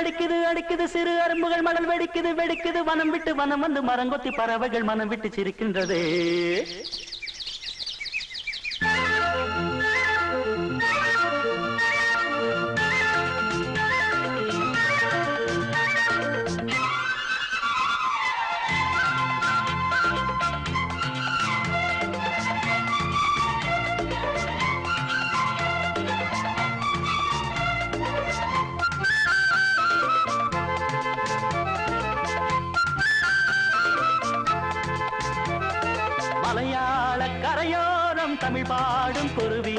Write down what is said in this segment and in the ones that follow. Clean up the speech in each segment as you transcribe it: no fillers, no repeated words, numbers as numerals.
அடிக்குது அடிக்குது சிறு அரும்புகள் மணல் வெடிக்குது வெடிக்குது வனம் விட்டு வனம் வந்து மரங்கொத்தி பறவைகள் மனம் விட்டு சிரிக்கின்றது மலையாள கரையோரம் தமிழ் பாடும் குருவி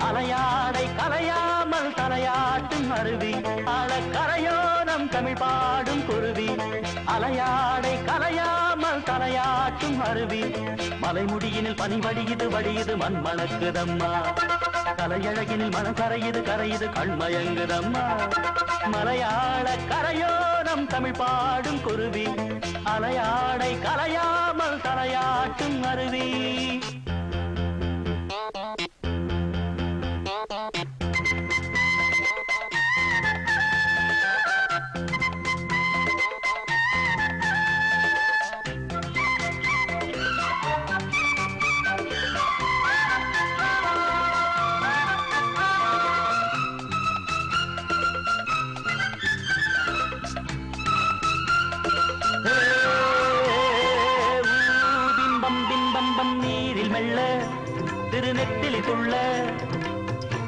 அலையாடை கலையாமல் தலையாட்டும் அருவி கரையோரம் தமிழ் பாடும் குருவி அலையாடை கலையாமல் தலையாட்டும் அருவி மலைமுடியினில் பனி வடியுது வடியுது மண் மணக்குதம்மா கலையழகினில் மனம் கரையுது கரையுது கண்மயங்குதம்மா மலையாள கரையோரம் தமிழ் பாடும் குருவி அலையாடை கலையாமல் தலையாட்டும் அருவி நீரில் மெல்ல திருநெத்திலி துள்ள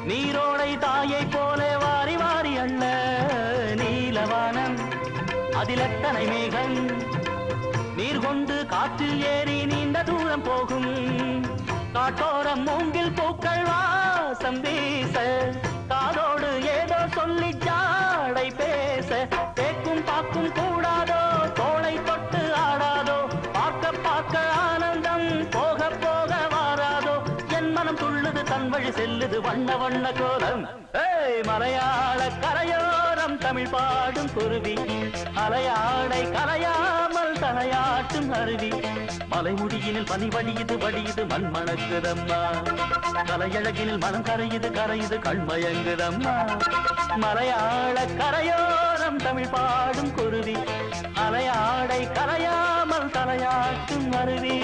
நீரோடை தாயை போல வாரி வாரி அள்ள நீலவானம் அதிலத்தனை மேகம் நீர் கொண்டு காற்றில் ஏறி நீண்ட தூரம் போகும் காட்டோரம் மூங்கில் பூக்கள் வாசம் வீச காதோடு ஏதோ சொல்லி ஜாடை பேச தேக்கும் பாக்கும் கூடாதோ தோளை தொட்டு ஆடாதோ பார்க்க பார்க்க ஆனந்தம் போக போக வாராதோ என் மனம் துள்ளுது தன் வழி செல்லுது வண்ண வண்ண கோலம் மலையாள கரையோரம் தமிழ் பாடும் குருவி அலையாடை கலையாமல் தலையாட்டும் அருவி மலைமுடியினில் பனி வடியுது வடியுது மண் மணக்குதம்மா கலையழகினில் மனம் கரையுது கரையுது கண்மயங்குதம்மா மலையாள கரையோரம் தமிழ் பாடும் குருவி அலையாடை கலையாமல் தலையாட்டும் அருவி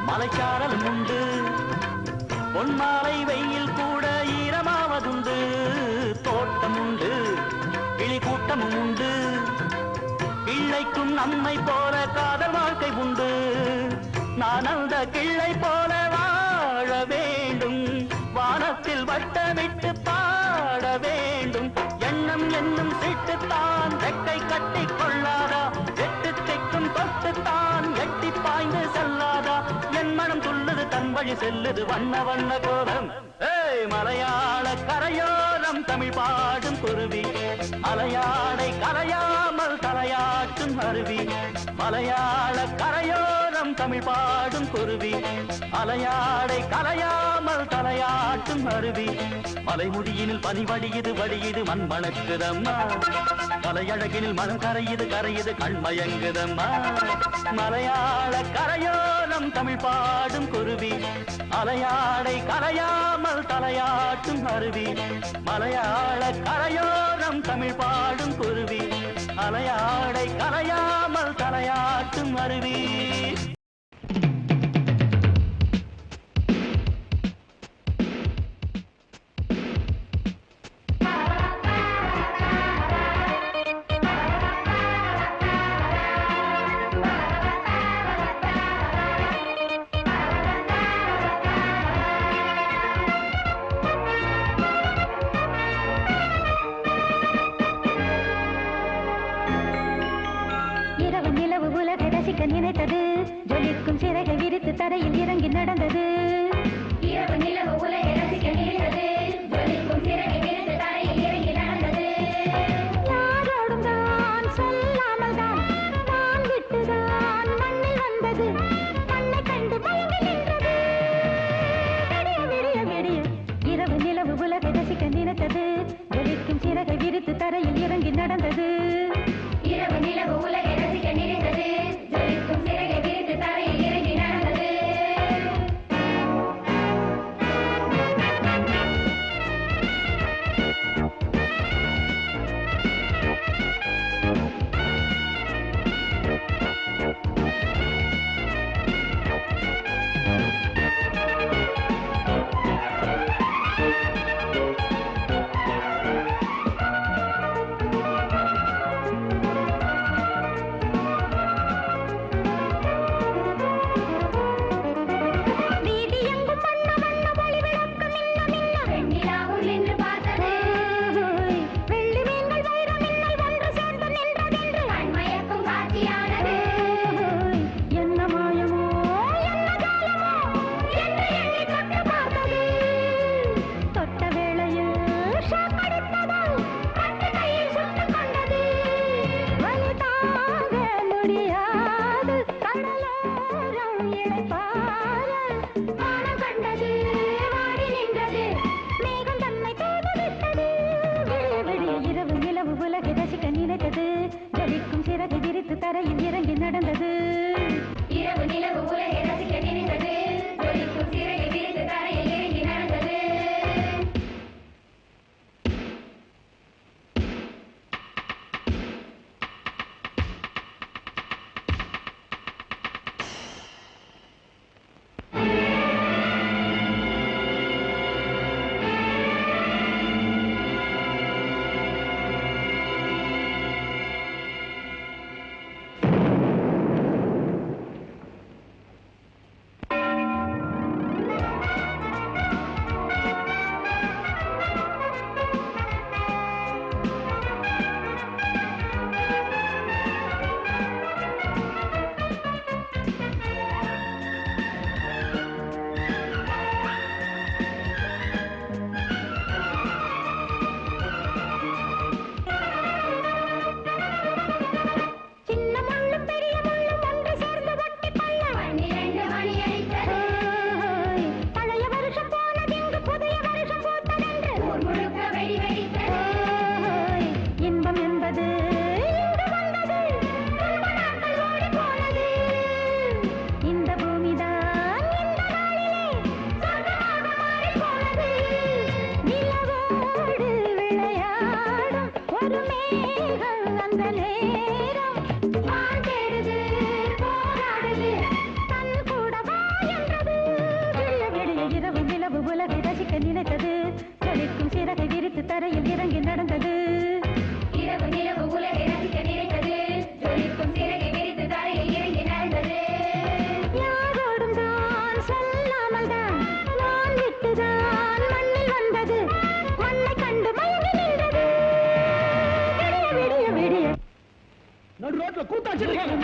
மலைச்சாரலும் உண்டு பொன்மாலை வெயில் கூட ஈரமாவதுண்டு தோட்டம் உண்டு கிளி கூட்டமும் உண்டு கிள்ளைக்கும் நம்மை போல காதல் வாழ்க்கை உண்டு நான் அந்த கிள்ளை போல வாழ வேண்டும் வானத்தில் வட்டமிட்டு பாட வேண்டும் எண்ணம் என்னும் சீட்டுத்தான் ரெக்கை கட்டி கொள்ளாதா எட்டு திக்கும் தொட்டுத்தான் எட்டி பாய்ந்து செல்லாதா என் மனம் துள்ளுது தன் வழி செல்லுது வண்ண வண்ண கோலம் மலையாள கரையோரம் தமிழ் பாடும் குருவி அலையாடை கலையாமல் தலையாட்டும் அருவி மலையாள கரையோரம் தமிழ் பாடும் குருவி அலையாடை கலையாமல் தலையாட்டும் அருவி மலைமுடியினில் பனி வடியுது வடியுது மண் மணக்குதம்மா கலையழகினில் மனம் கரையுது கரையுது கண்மயங்குதம்மா மலையாள கரையோரம் தமிழ் பாடும் குருவி அலையாடை கலையாமல் தலையாட்டும் அருவி மலையாள கரையோரம் தமிழ் பாடும் குருவி அலையாடை கலையாமல் தலையாட்டும் அருவி நினைத்தது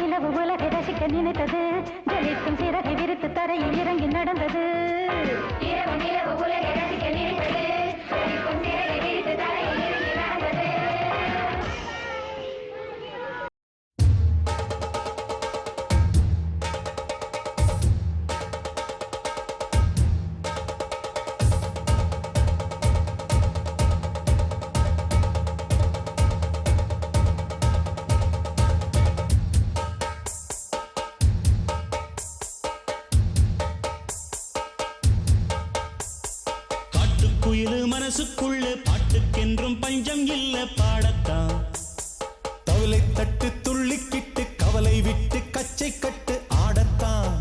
நிலவு உலகை ரசிக்க நினைத்தது ஜலிக்கும் சிறகை விரித்து தரையில் இறங்கி நடந்தது. இரவு நிலவு உலகை ரசிக்க நினைத்தது ஜலிக்கும் சிறகை விரித்து தரையில் இறங்கி நடந்தது. குயிலு மனசுக்குள்ளே பாட்டுக்கென்றும் பஞ்சம் இல்ல பாடத்தான். தவளை தட்டு துள்ளிக்கிட்டு கவலை விட்டு கச்சை கட்டு ஆடத்தான்.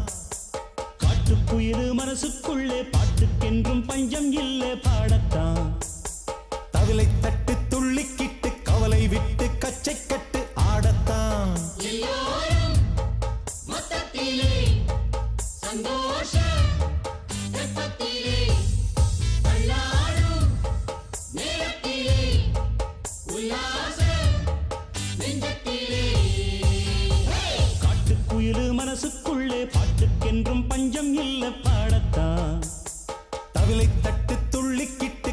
காட்டுக்குயிலு மனசுக்குள்ளே பாட்டுக்கென்றும் பஞ்சம் இல்ல பாடத்தான். தவளை தட்டு துள்ளிக்கிட்டு கவலை விட்டு கச்சை கட்டு ஆடத்தான். எல்லோரும் மொத்தத்திலே சந்தோஷ மனசுக்குள்ளே பாட்டுக்கென்றும் பஞ்சம் இல்ல பாடத்தான். தவிலை தட்டு துள்ளிக்கிட்டு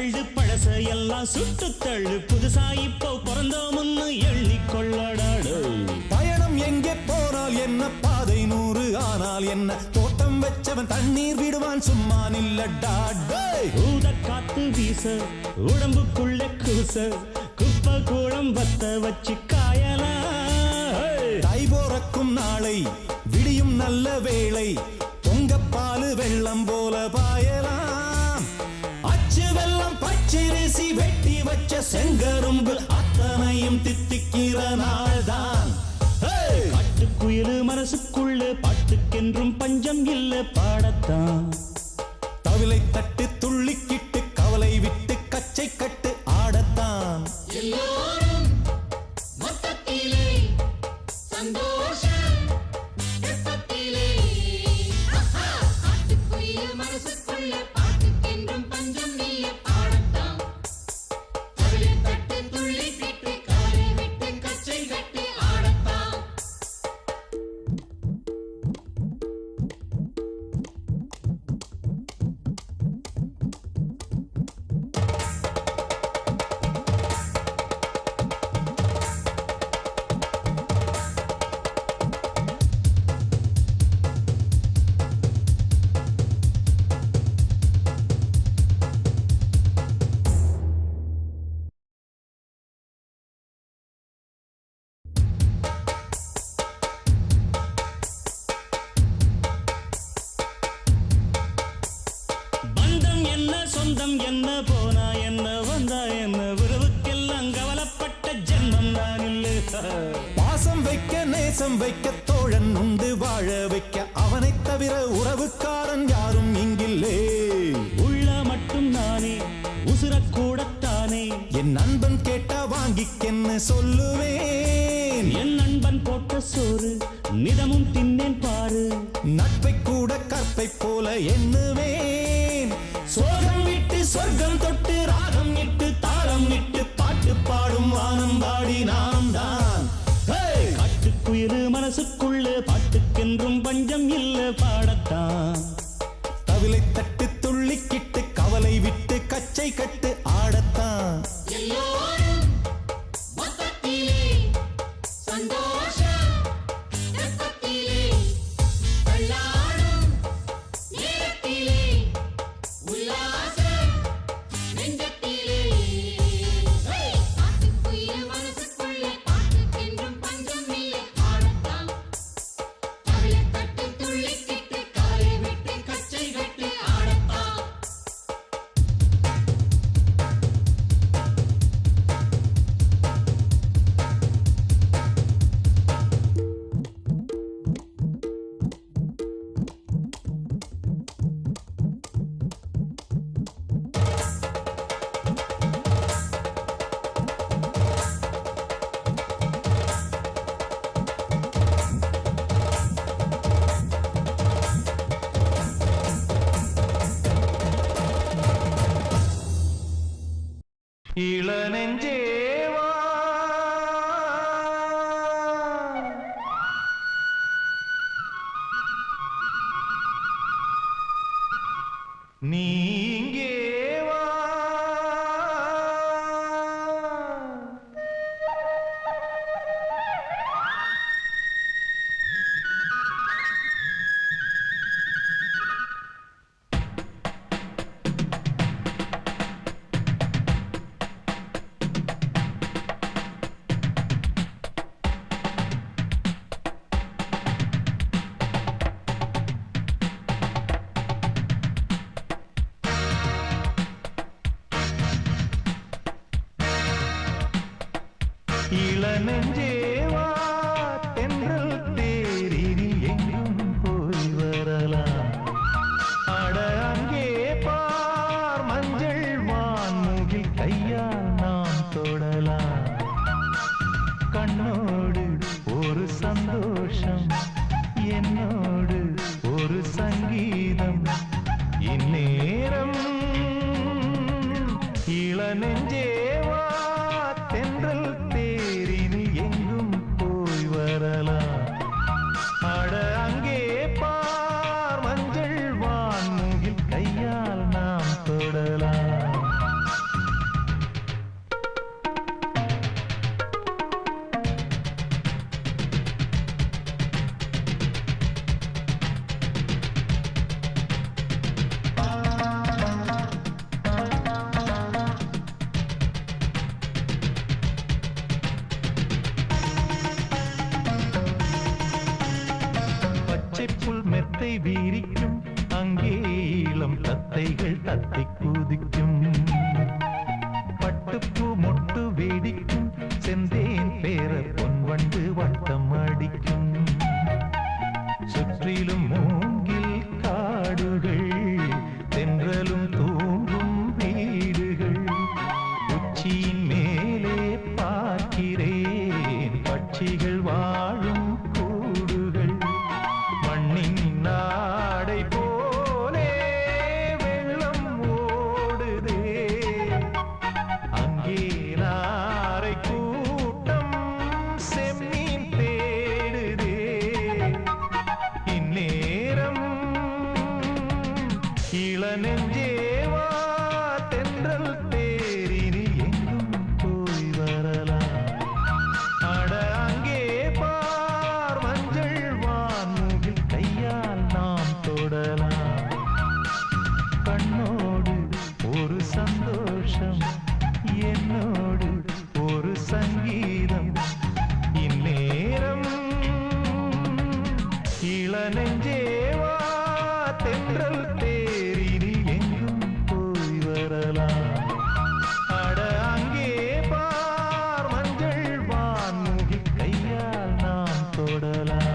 தள்ளு பழச எல்லாம் சுட்டு தள்ளு புதுசா இப்போ பிறந்தோம்னு எண்ணிக்கொள்ளடாடு பயணம் எங்கே போனால் என்ன பாதை 100 ஆனால் என்ன தோட்டம் வச்சவன் தண்ணீர் விடுவான் சும்மா நில்லடா ஊத காத்து வீச உடம்புக்குள்ள கூச குப்பை கூடம் வத்த வச்சு காயலாம் தை போறக்கும் நாளை விடியும் நல்ல வேளை பொங்கப்பாலு வெள்ளம் போல பாயலாம் அச்சு வெள்ளம் பச்சரிசி வெட்டி வச்ச செங்கரும்பு அத்தனையும் தித்திக்கிற நாள்தான் காட்டுக்குயிலு மனசுக்குள்ள பாட்டுக்கென்றும் பஞ்சம் இல்ல பாடத்தான் தவிலை தட்டு துள்ளிக்கிட்டு கவலை விட்டு கச்சை கட்டு ஆடத்தான் எல்லோரும் மொத்தத்திலே சந்தோஷம் வெப்பத்திலே காட்டுக்குயில் மனசுக்குள்ள பாட்டுக்கென்றும் பஞ்சம் இல்ல பாடத்தான் தவிலை தட்டு துள்ளிக்கிட்டு கவலை விட்டு கச்சை கட்டு ஆடத்தான் பந்தம் என்ன சொந்தம் என்ன போனா என்ன வந்தா என்ன உறவுக்கெல்லாம் கவலைப்பட்ட ஜென்மம் தான் இல்ல பாசம் வைக்க நேசம் வைக்க தோழன் உண்டு வாழ வைக்க அவனைத் தவிர உறவுக்காரன் யாரும் இங்கில்லே உள்ள மட்டும் நானே உசுரக்கூடத்தானே என் நண்பன் கேட்டா வாங்கிக்கென்னு சொல்லுவேன் என் நண்பன் போட்ட சோறு நிதமும் தின்னேன் பாரு நட்பை கூட கற்பை போல எண்ணுவேன் சோகம் விட்டு சொர்க்கம் தொட்டு ராகம் இட்டு தாளம் இட்டு பாட்டு பாடும் வானம் பாடி நாம் தான் காட்டுக்குயிலு மனசுக்குள்ள பாட்டுக்கென்றும் பஞ்சம் இல்ல பாடத்தான் தவிலை தட்டு துள்ளிக்கிட்டு கவலை விட்டு கச்சை கட்டு ஆடத்தான் எல்லோரும் மொத்தத்திலே சந்தோஷம் வெப்பத்திலே தள்ளாடும் நேரத்திலே உல்லாசம் நெஞ்சத்திலே காட்டுக்குயில் மனசுக்குள்ளே பாட்டுக்கென்றும் பஞ்சம் இல்லை பாடத்தான் தவிலை தட்டு துள்ளிக்கிட்டு காலை விட்டு கச்சை கட்டு ஆடத்தான் இளநெஞ்சேவா நீங்கேவா இளநெஞ்சேவா தென்றல் தேரில் எங்கும் போய் வரலாம் அட அங்கே பார் மஞ்சள் வான்முகில் கையால் நாம் தொடலாம் கண்ணோடு ஒரு சந்தோஷம் என்னோடு ஒரு சங்கீதம் இந்நேரம் இளநெஞ்சேவா தென்றல் தேரினில் எங்கும் போய் வரலாம் அட அங்கே பார் மஞ்சள் வான்முகில் கையால் நாம் தொடலாம் பச்சை புல் மெத்தை வீரிக்கும் அங்கே இளம் தத்தைகள் தத்தை குதிக்கும் பட்டுப்பூ மொட்டு வேடிக்கும் செந்தேன் பேர பொன்வண்டு வட்டம் அடிக்கும் சுற்றிலும் மூங்கில் காடுகள் தென்றலும் தூங்கும் வீடுகள் உச்சியின் மேலே பார்க்கிறேன் பட்சிகள் வாழும் கூடுகள் மண்ணின் நாடை போலே வெள்ளம் ஓடுதே அங்கே நாரை கூட்டம் செம்மீன் தேடுதே இந்நேரம் இளநெஞ்சேவா தென்றல் தேரினில் எங்கும் போய் வரலாம் அட அங்கே பார் மஞ்சள் வான்முகில் கையால் நாம் தொடலாம் கண்ணோடு ஒரு சந்தோஷம் என்னோடு ஒரு சங்கீதம் இந்நேரம் இளநெஞ்சேவா தென்றல் தேரினில் எங்கும் போய் வரலாம் அட அங்கே பார் மஞ்சள் வான்முகில் கையால் நாம் தொடலாம்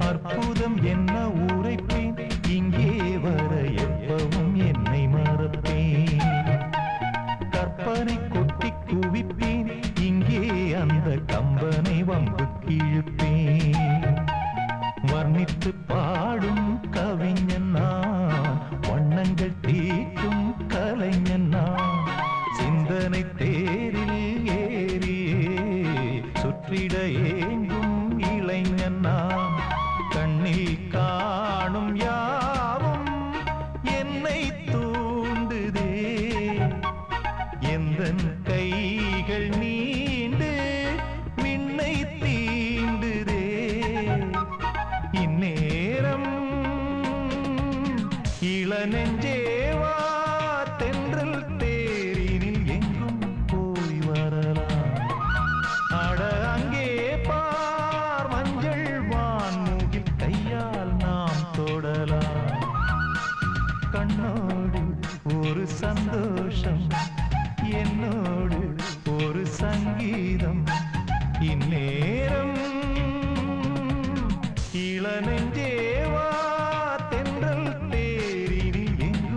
அற்புதம் என்ன உரைப்பேன் இங்கே வர எப்பவும் என்னை மறப்பேன் கற்பனை கொட்டி குவிப்பேன் இங்கே அந்த கம்பனை வம்பு கிழிப்பேன் வர்ணித்து பாடும் கவிஞன் நான் வண்ணங்கள் தீட்டும் கலைஞன் நான் சிந்தனை தேரில் ஏறியே சுற்றிட ஏங்கும் இளைஞன் நான் கண்ணில் காணும் யாவும் என்னை தூண்டுதே எந்தன் கைகள் நீண்டு விண்ணை தீண்டுதே இந்நேரம் இளநெஞ்சேவா தென்றல் தேரினில் எங்கும் போய் வரலாம் அட அங்கே பார் மஞ்சள் வான்முகில் கையால் நாம் தொடலாம் கண்ணோடு ஒரு சந்தோஷம் என்னோடு ஒரு சங்கீதம் இந்நேரம் இளநெஞ்சேவா தென்றல் தேரினில் எங்கும்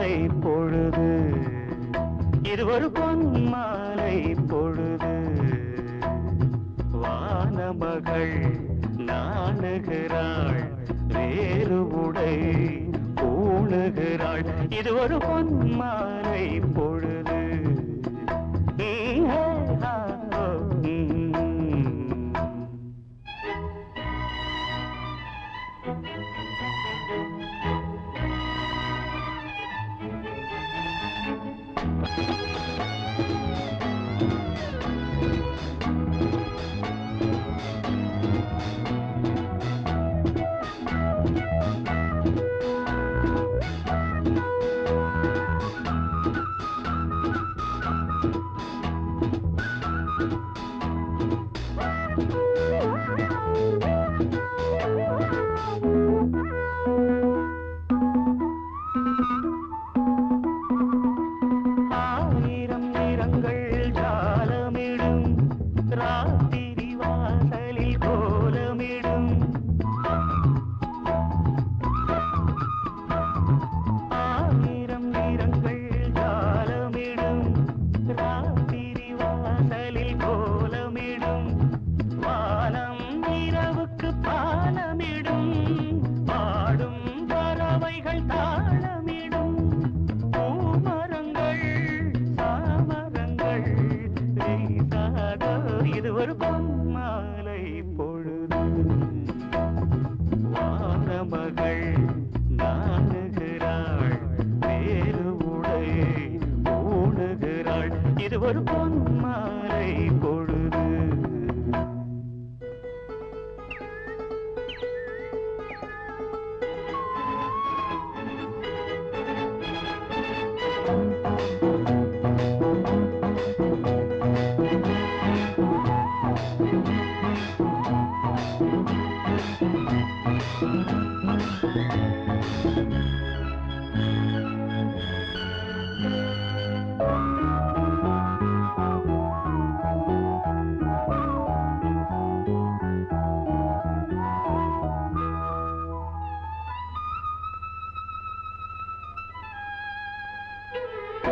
மாலை பொழுது, இது ஒரு பொன் மாலை பொழுது. வானமகள் நாணுகிறாள், வேறு உடை பூணுகிறாள், இது ஒரு பொன் மாலை பொழுது. இது ஒரு பொன் மாலை பொழுது.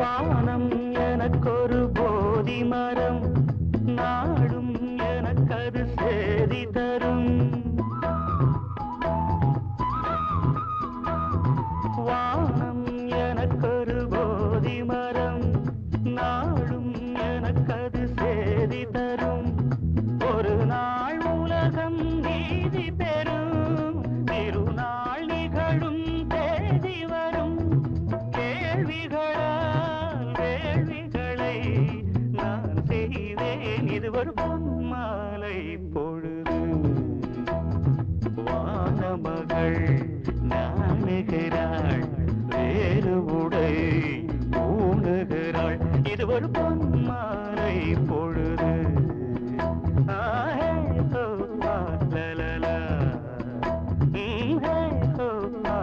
வானம் எனக்கொரு போதி மரம், நாடும் எனக்கது சேதி தரும். வானம் எனக்கொரு போதி மரம், நாடும் எனக்கது சேதி தரும். ஒரு நாள் உலகம் நீதி பெறும், திருநாள் நிகழும் தேதி வரும். கேள்விகளால் வேள்விகளை நான் செய்வேன், இது ஒரு பொன் மாலை பொழுது. வானமகள் நாணுகிறாள், வேறு உடை பூணுகிறாள், இது ஒரு பொன் மாலை பொழுது. ஆஹே ஹோ ஆ லலலா, ஹே ஹோ ஆ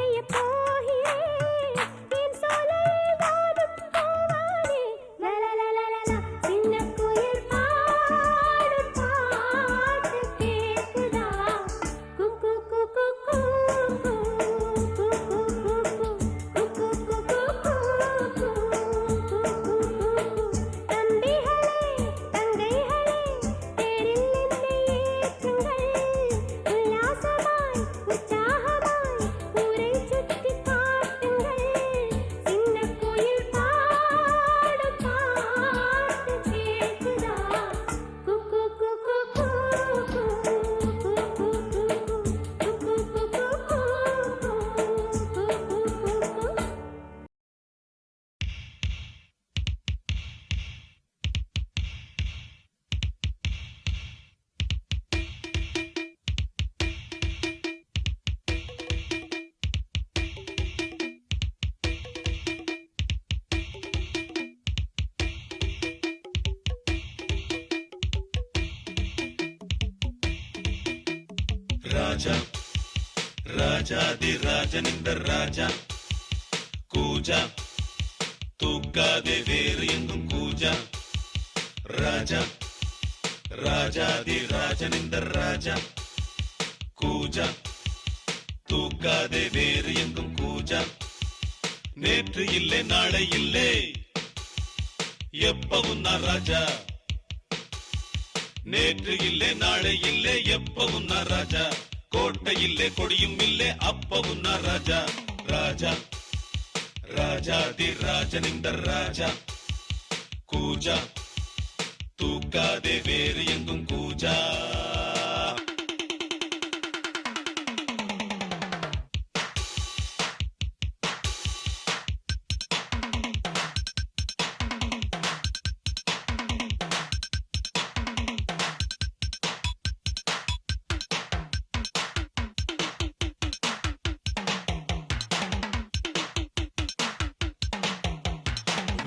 செய்ய போகிறேன் என் சோலையில் வாடும் பூவானே லலலலலலா சின்ன குயில் பாடும் பாட்டு கேக்குதா குக்கு குக்கு குக்கு ராஜா ராஜாதி ராஜனிந்த ராஜா கூஜா தூக்காதே வேறு எங்கும் கூஜா ராஜா ராஜாதி ராஜனிந்த ராஜா கூஜா தூக்காதே வேறு எங்கும் கூஜா நேற்று இல்லை நாளை இல்லை எப்பவும் நான் ராஜா நேற்று இல்லை நாளை இல்லை எப்பவும் நான் ராஜா கோட்டை இல்லை கொடியும் இல்லை அப்பவும் நான் ராஜா ராஜா ராஜாதி ராஜனிந்த ராஜா கூஜா தூக்காதே வேறு எங்கும் கூஜா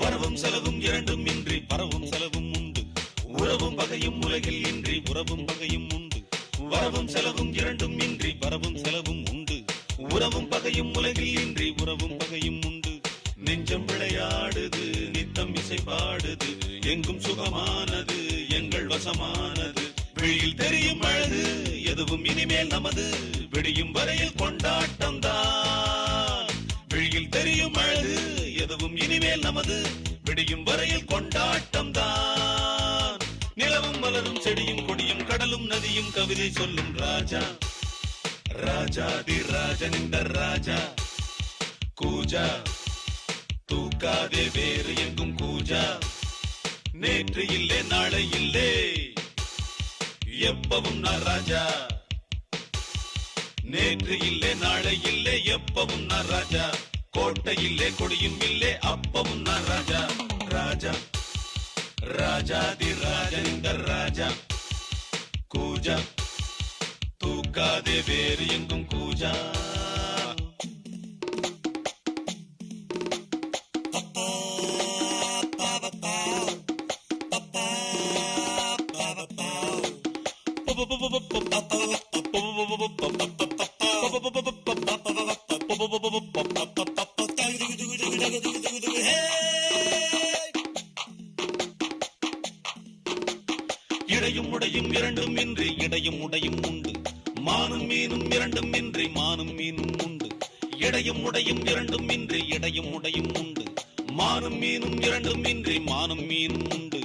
வரவும் செலவும் இரண்டும் இன்றி பரவும் செலவும் உண்டு உறவும் பகையும் உலகில் இன்றி உறவும் பகையும் உண்டு வரவும் செலவும் இரண்டும் இன்றி பரவும் செலவும் உண்டு உறவும் பகையும் உலகில் இன்றி உறவும் பகையும் உண்டு நெஞ்சம் விளையாடுது நித்தம் இசை பாடுது எங்கும் சுகமானது எங்கள் வசமானது வெளியில் தெரியும் அழகு எதுவும் இனிமேல் நமது விடியும் வரையில் கொண்டாட்டம் தான் வெளியில் தெரியும் அழகு எதுவும் இனிமேல் நமது விடியும் வரையில் கொண்டாட்டம் தான் நிலவும் மலரும் செடியும் கொடியும் கடலும் நதியும் கவிதை சொல்லும் ராஜா ராஜாதி ராஜனிந்த ராஜா கூஜா தூக்காதே வேறு எங்கும் கூஜா நேற்று இல்லை நாளை இல்லை எப்பவும் நான் ராஜா நேற்று இல்லை நாளை இல்லை எப்பவும் நான் ராஜா கோட்டை இல்லை கொடியும் இல்லை அப்பவும் நான் ராஜா ராஜா ராஜாதி ராஜனிந்த ராஜா கூஜா தூக்காதே வேறு எங்கும் கூஜா இடையும் உடையும் இரண்டும் இன்றி இடையும் உடையும் உண்டு மானும் மீனும் இரண்டும் இன்றி மானும் மீனும் உண்டு இடையும் உடையும் இரண்டும் இன்றி இடையும் உடையும் உண்டு மானும் மீனும் இரண்டும் இன்றி மானும் மீனும் உண்டு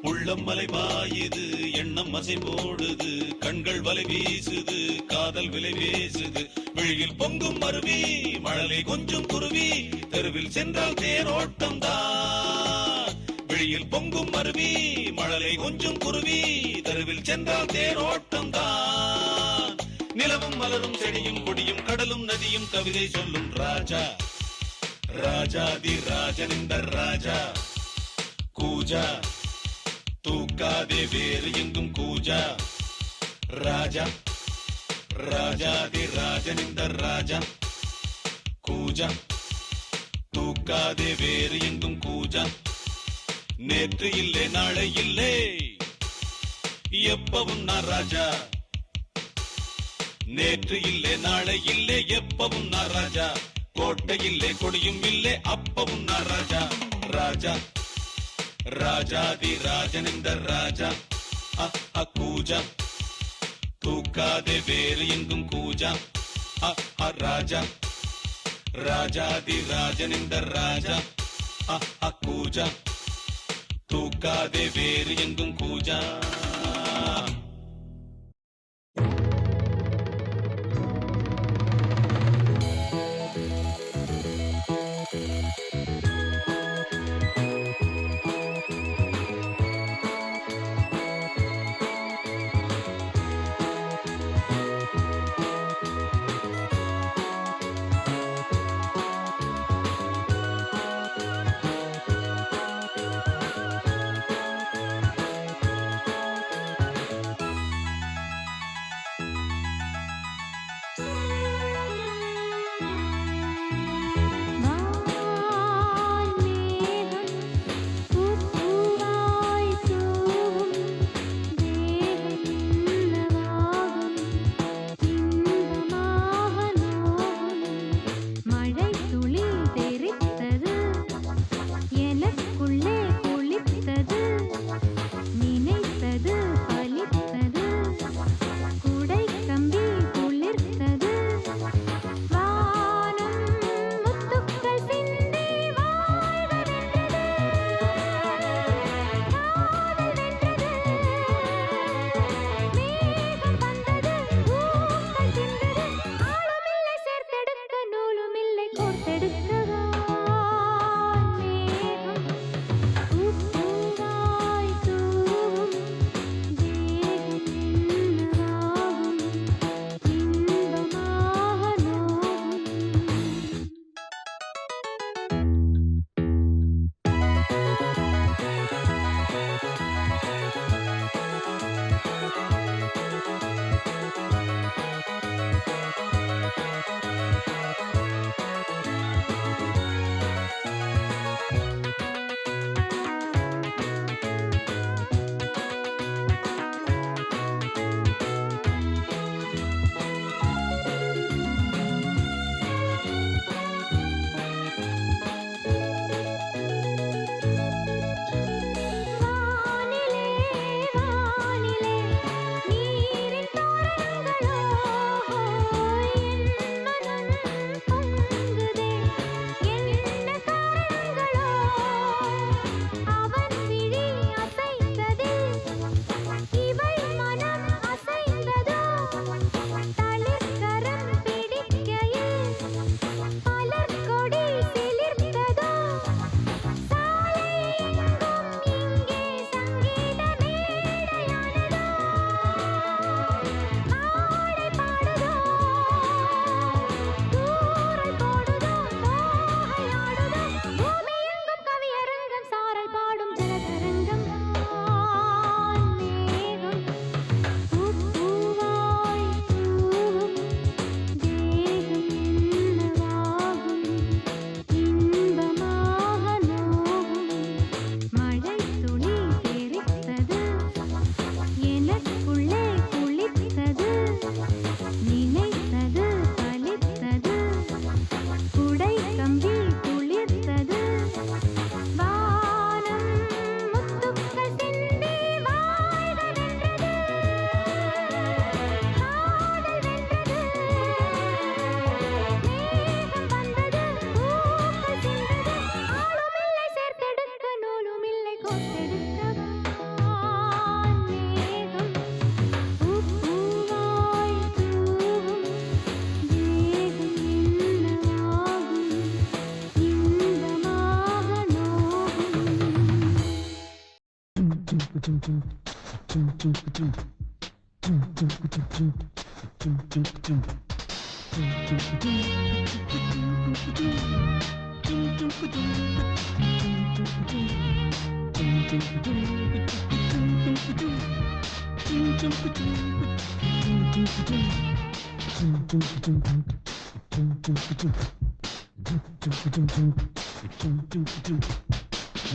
உள்ளம் மலை பாயுது எண்ணம் அசை போடுது கண்கள் வலை வீசுது காதல் விலை வீசுது விழியில் பொங்கும் அருவி மழலை கொஞ்சம் குருவி தெருவில் சென்றால் தேரோட்டம் தான் விழியில் பொங்கும் அருவி மழலை கொஞ்சம் குருவி தெருவில் சென்றால் தேரோட்டம் தான் நிலவும் மலரும் செடியும் கொடியும் கடலும் நதியும் கவிதை சொல்லும் ராஜா ராஜாதி ராஜனிந்த ராஜா கூஜா தூக்காதே வேறு எங்கும் கூஜா ராஜா ராஜாதி ராஜனிந்த ராஜா கூஜா தூக்காதே வேறு எங்கும் கூஜா நேற்று இல்லை நாளை இல்லை எப்பவும் நான் ராஜா நேற்று இல்லே நாளை இல்லே எப்பவும் நான் ராஜா கோட்டை இல்லே கொடியும் இல்லே அப்பவும் நான் ராஜா ராஜா ராஜாதி ராஜன் இந்த ராஜா கூஜா தூக்காதே வேறு எங்கும் கூஜா ராஜா ராஜாதி ராஜன் இந்த ராஜா கூஜா தூக்காதே வேறு எங்கும் கூஜா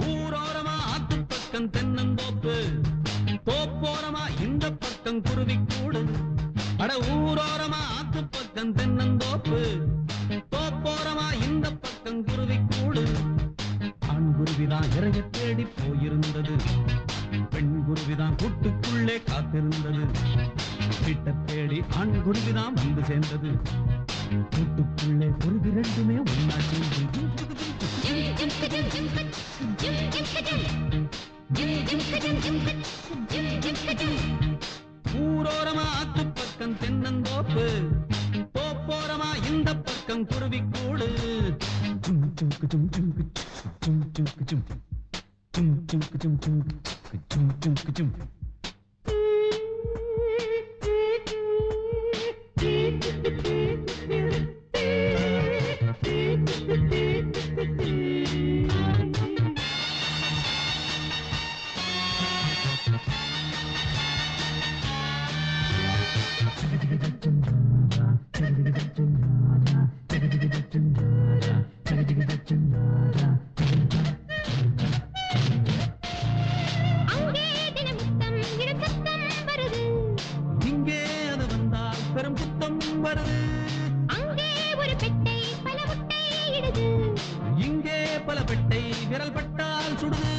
ஊரோரமா ஆத்து பக்கம் தென்னந்தோப்பு, தோப்போரமா இந்த பக்கம் குருவி கூடு, அட ஊரோரமா ஆத்து பக்கம் தென்னந்தோப்பு, தோப்போரமா இந்த பக்கம் குருவி கூடு. ஆண் குருவிதான் இறைய தேடி போயிருந்தது, பெண் குருவிதான் கூட்டுக்குள்ளே காத்திருந்தது. வீட்டை தேடி ஆண் குருவிதான் வந்து சேர்ந்தது, கூட்டுக்குள்ளே குருவி ரெண்டுமே ஒன்னா சேர்ந்து. ஊரோரமா ஆத்து பக்கம் தென்னந்தோப்பு, தோப்போரமா இந்த பக்கம் குருவி கூடு. இங்கே அது வந்தால் பெரும் குத்தம் வருது, அங்கே ஒரு பெட்டை பல முட்டை இடுது, இங்கே பல பெட்டை விரல் பட்டால் சுடுது.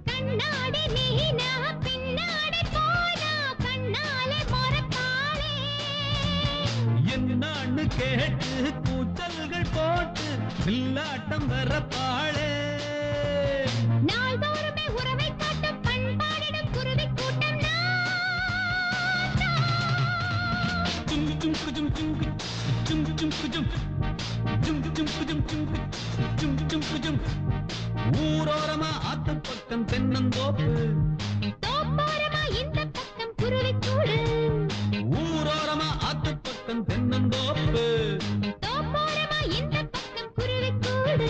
கண்ணாடி மீனா பின்னாடி போனா கண்ணாலே மொறப்பாளே, என்னான்னு கேட்டு கூச்சல்கள் போட்டு வில்லாட்டம் வரப்பாளே. நாள்தோறுமே உறவை காட்டும் பண்பாடிடும் குருவி கூட்டம் ஊரோரமா ஆத்து பக்கம் தென்னந்தோப்பு, தோப்போரமா இந்த பக்கம் குருவி கூடு, ஊரோரமா ஆத்து பக்கம் தென்னந்தோப்பு. தோப்போரமா இந்த பக்கம் குருவி கூடு.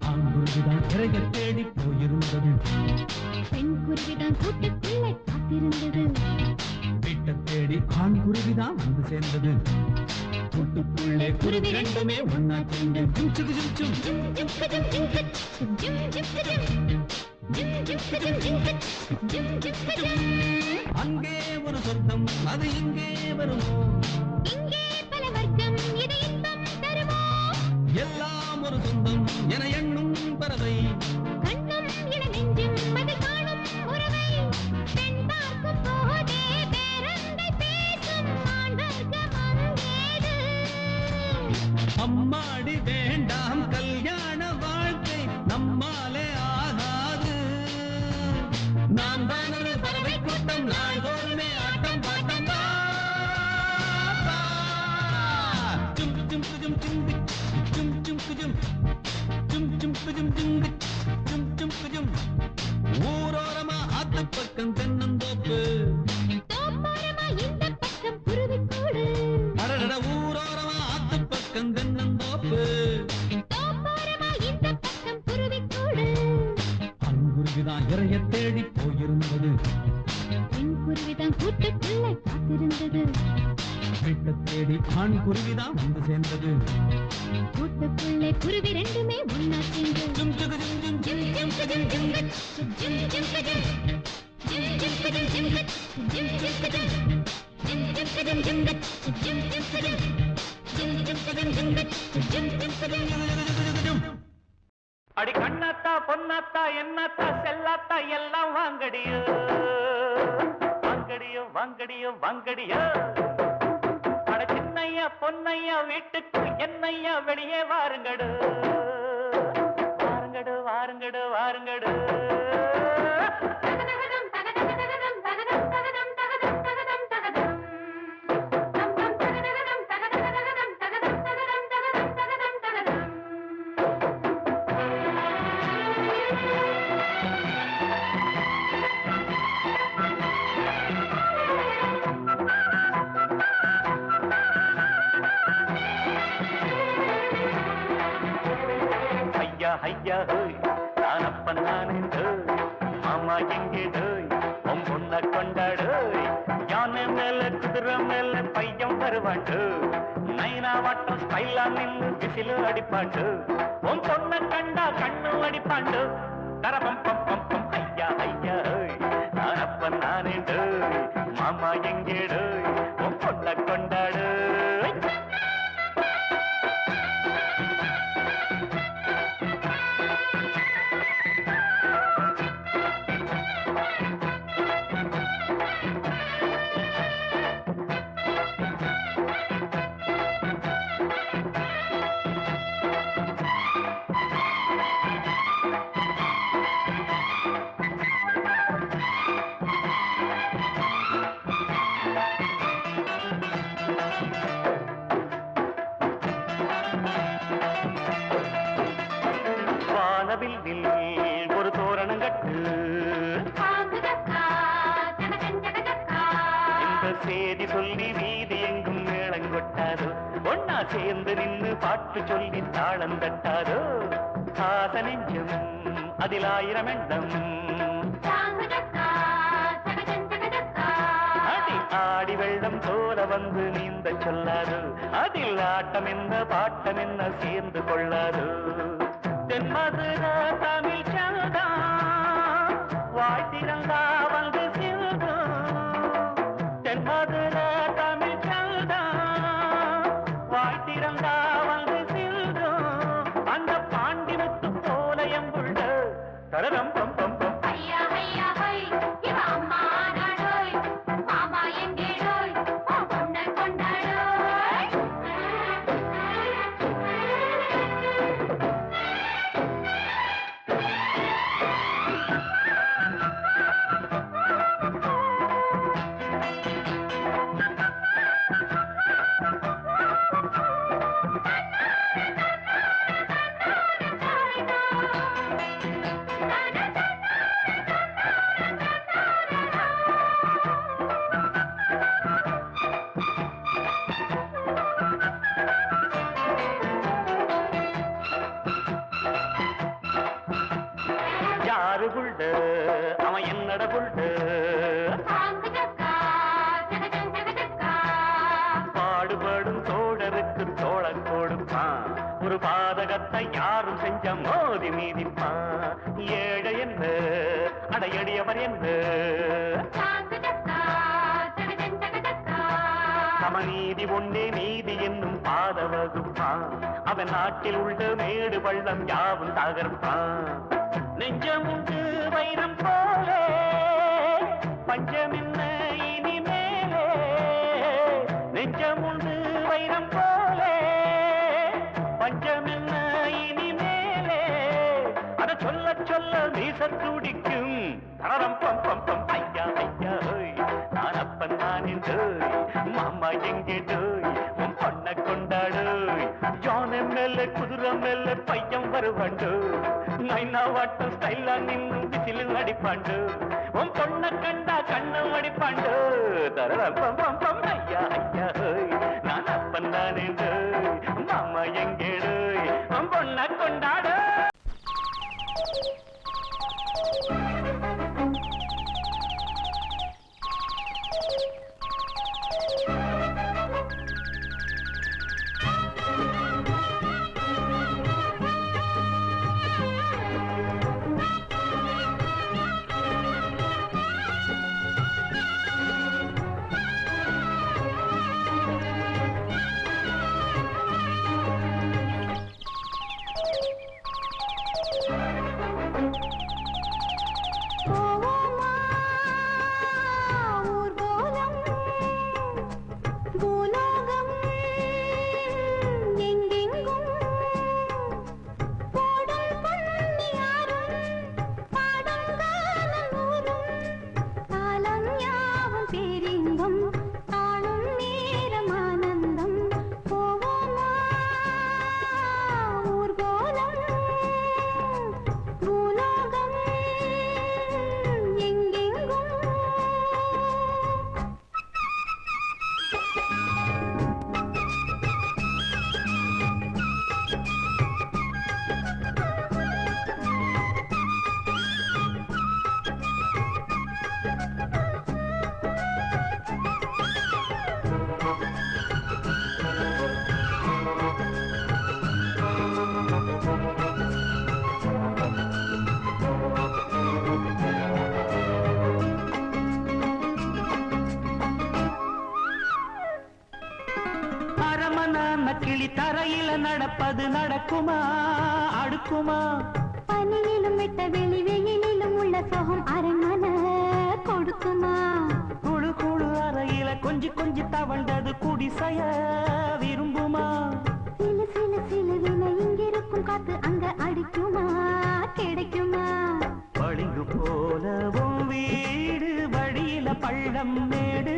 ஆண் குருவிதான் இறைய தேடி போயிருந்தது, பெண் குருவிதான் கூட்டுக்குள்ளே காத்திருந்தது, வீட்டை தேடி ஆண் குருவிதான் வந்து சேர்ந்தது. கூட்டுக்குள்ளே குருவி ரெண்டுமே ஒன்னா சேர்ந்து அங்கே ஒரு சொர்க்கம் அது இங்கே வருமோ, இங்கே பல வர்க்கம் இது இன்பம் தருமோ, எல்லாம் ஒரு சொந்தம் என எண்ணும் பறவை. கண்ணும் இள நெஞ்சும் அது காணும் உறவை, பெண் பார்க்கும் போதே பேரண்டை பேசும் ஆண் வர்க்கம் அங்கேது. அம்மாடி வேண்டாம் கல்யாண வாழ்க்கை நம்மாலே ஆகாது, நாம் தான் ஒரு பறவை கூட்டம் நாள்தோறுமே ஆட்டம் பாட்டம். ஜும் ஜும் ஜும் ஜும் ஜும் ஜும் ஜும் ஜும் ஜும் ஜும் ஜும் ஜும் ஜும். ஊரோரமா ஆத்து பக்கம் தென்னந்தோப்பு, தோப்போரமா இந்த பக்கம் குருவி கூடு, அடடட ஊரோரமா ஆத்து பக்கம் தென்னந்தோப்பு. தோப்போரமா இந்த பக்கம் குருவி கூடு. அங்குருவிதான் இறைய தேடி போயிருந்தது, பெண் குருவிதான் கூட்டுக்குள்ளே காத்திருந்தது, வீட்டை தேடி ஆண் குருவிதான் வந்து சேர்ந்தது. கூட்டுக்குள்ளே குருவி ரெண்டுமே ஒன்னா சேர்ந்து ஜும் ஜுகு ஜும் ஜும் ஜும் ஜும் ஜும் ஜும் அடி கண்ணாத்தா பொன்னாத்தா என்னத்தா செல்லாத்தா எல்லாம் வாங்கடியோ வாங்கடியோ வாங்கடியோ வாங்கடியோ. அட சின்னையா பொன்னையா வீட்டுக்கு என்னையா வெளியே வாருங்கடு வாருங்கடு வாருங்கடு வாருங்கடு. ஐயா ஐயா ஹோய் நான் அப்பன் நானே டோய், மாமா எங்கே டோய் உன் பொண்ண கொண்டாடு. யானை மேல குதிரை மேல பையன் வருவாண்டு, நைனா வாட்டம் ஸ்டைலா நின்னு விசிலு அடிப்பாண்டு. உன் பொண்ண கண்டா கண்ணு அடிப்பாண்டு. கரபம் பம் பம் பம் ஐயா ஐயா ஹோய் நான் அப்பன் நானே டோய், மாமா எங்கே டோய் உன் பொண்ண வானவில் ஒரு தோரணம் கட்டு இந்த செய்தி சொல்லி வீதி எங்கும் மேளங்கொட்டாதோ ஒன்னா சேர்ந்து நின்னு பாட்டு சொல்லி தாளம் தட்டாதோ ஆச நெஞ்சம் அதில் 1000 எண்ணம் அடி ஆடி வெள்ளம் போல வந்து நீந்த சொல்லாது அதில் ஆட்டம் என்ன பாட்டம் என்ன சேர்ந்து கொள்ளாது தென்மதுர தமிழ் சங்கா வாழ்த்திரங்கா வந்து சிந்து தென்மதுர தமிழ் சங்கா வாழ்த்திரங்கா வந்து சிந்து அந்த பாண்டி முத்து போல எம்புள்ள தரரம் பம் பம் பம் யாரு புள்ள அவன் என்னட புள்ள பாடுபடும் தோழருக்கு தோழன் கொடுப்பான் ஒரு பாதகத்தை யாரும் செஞ்ச மோதி மீதிப்பான் ஏழை என்ன அடையடியவர் என்ன சமநீதி ஒன்றே நீதி என்னும் பாத வகுப்பான் அவன் நாட்டில் உள்ள மேடு பள்ளம் யாவும் தகர்ப்பான் நெஞ்சமுண்டு வைரம் போலே பஞ்சமென்ன இனிமேலே நெஞ்சமுண்டு வைரம் போலே பஞ்சமென்ன இனிமேலே அத சொல்ல சொல்ல வீச துடிக்கும் தரம் பம் பம் பம் ஐயா ஐயா ஹோய் நான் அப்பன் நான் என்றோய் மாமா எங்கே டோய் உன் பொண்ணை கொண்டாடோய் யானை மேல குதிரை மேல பையன் வருவாண்டோ நைனா வாட்டம் ஸ்டைலா நின்னு விசில் அடிப்பாண்டு உன் பொண்ணை கண்டா கண்ணம் அடிப்பாண்டு தரம் பம் பம் பம் ஐயா ஐயா ஹோய் நான் அப்பன் நான் என்றோய் மாமா எங்கே டோய் உன் பொண்ணை கொண்டாடோ கிளி தரையில நடப்பது நடக்குமா அடுக்குமா பனியிலும் விட்ட வெளி வெயிலிலும் உள்ள சோகம் அரண்மனை கொடுக்குமா குழு குழு அறையில கொஞ்சி கொஞ்சி தவழ்ந்தது குடிசைய விரும்புமா சிலு சிலு சிலுவின இங்கிருக்கும் காத்து அங்க அடிக்குமா கிடைக்குமா பளிங்கு போலவும் வீடு வழியில பள்ளம் மேடு